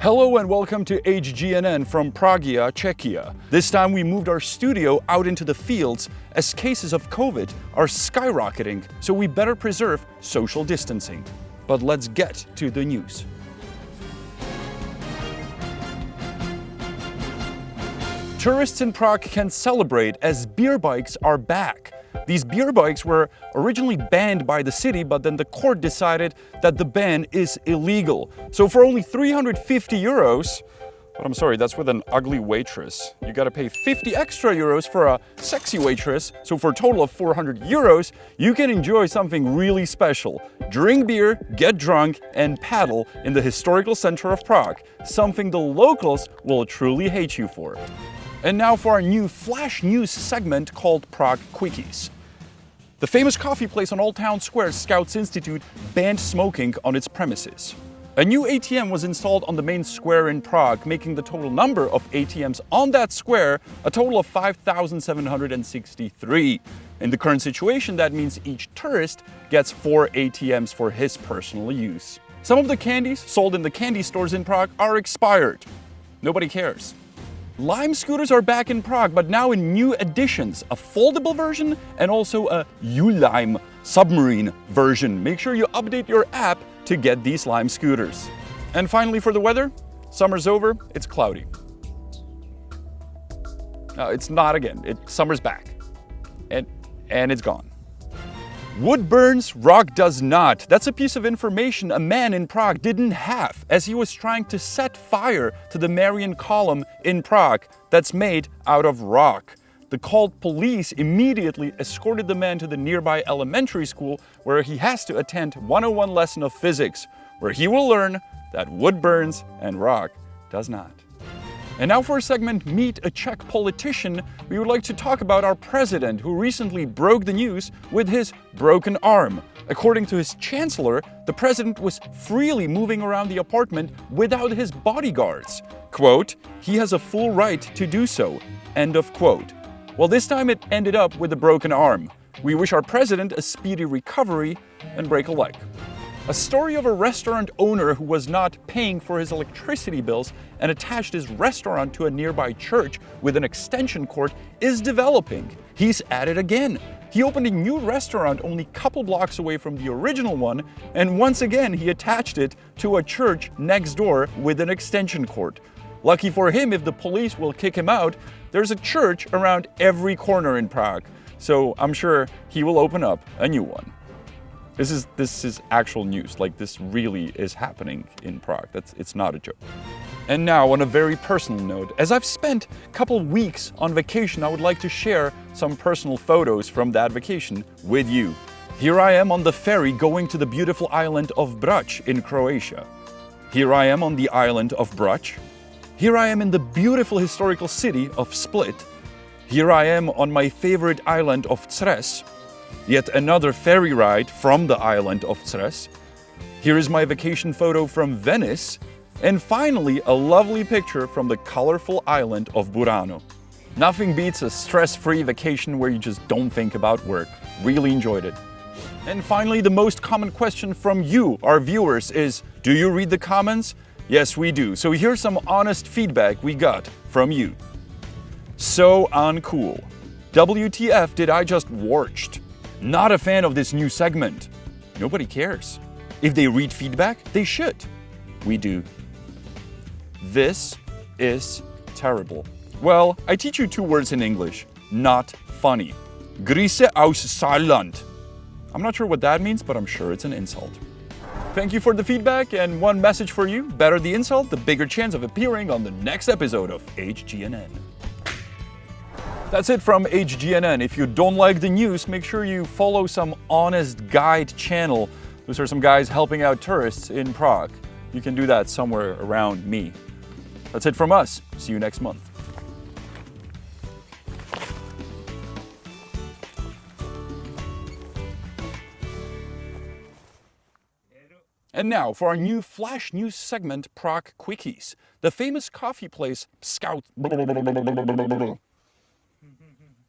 Hello and welcome to HGNN from Prague, Czechia. This time we moved our studio out into the fields as cases of COVID are skyrocketing, so we better preserve social distancing. But let's get to the news. Tourists in Prague can celebrate as beer bikes are back. These beer bikes were originally banned by the city, but then the court decided that the ban is illegal. So for only 350 euros, but I'm sorry, that's with an ugly waitress. You gotta pay 50 extra euros for a sexy waitress. So for a total of 400 euros, you can enjoy something really special. Drink beer, get drunk, and paddle in the historical center of Prague. Something the locals will truly hate you for. And now for our new flash news segment called Prague Quickies. The famous coffee place on Old Town Square, Scouts Institute, banned smoking on its premises. A new ATM was installed on the main square in Prague, making the total number of ATMs on that square a total of 5,763. In the current situation, that means each tourist gets 4 ATMs for his personal use. Some of the candies sold in the candy stores in Prague are expired. Nobody cares. Lime scooters are back in Prague, but now in new editions, a foldable version and also a U-Lime submarine version. Make sure you update your app to get these Lime scooters. And finally for the weather, summer's over, it's cloudy. No, it's not again, summer's back. And it's gone. Wood burns, rock does not. That's a piece of information a man in Prague didn't have as he was trying to set fire to the Marian column in Prague that's made out of rock. The called police immediately escorted the man to the nearby elementary school where he has to attend 101 lesson of physics, where he will learn that wood burns and rock does not. And now for a segment, Meet a Czech Politician, we would like to talk about our president who recently broke the news with his broken arm. According to his chancellor, the president was freely moving around the apartment without his bodyguards. Quote, "He has a full right to do so." End of quote. Well, this time it ended up with a broken arm. We wish our president a speedy recovery and break a leg. A story of a restaurant owner who was not paying for his electricity bills and attached his restaurant to a nearby church with an extension cord is developing. He's at it again. He opened a new restaurant only a couple blocks away from the original one, and once again he attached it to a church next door with an extension cord. Lucky for him, if the police will kick him out, there's a church around every corner in Prague, so I'm sure he will open up a new one. This is actual news, like this really is happening in Prague. It's not a joke. And now on a very personal note, as I've spent a couple weeks on vacation, I would like to share some personal photos from that vacation with you. Here I am on the ferry going to the beautiful island of Brač in Croatia. Here I am on the island of Brač. Here I am in the beautiful historical city of Split. Here I am on my favorite island of Cres. Yet another ferry ride from the island of Cres. Here is my vacation photo from Venice. And finally, a lovely picture from the colorful island of Burano. Nothing beats a stress-free vacation where you just don't think about work. Really enjoyed it. And finally, the most common question from you, our viewers, is, do you read the comments? Yes, we do. So here's some honest feedback we got from you. So uncool. WTF did I just watched? Not a fan of this new segment. Nobody cares. If they read feedback, they should. We do. This is terrible. Well, I teach you 2 words in English. Not funny. Grise aus Saarland. I'm not sure what that means, but I'm sure it's an insult. Thank you for the feedback, and one message for you. Better the insult, the bigger chance of appearing on the next episode of HGNN. That's it from HGNN. If you don't like the news, make sure you follow some honest guide channel. Those are some guys helping out tourists in Prague. You can do that somewhere around me. That's it from us. See you next month. And now for our new flash news segment, Prague Quickies. The famous coffee place Scout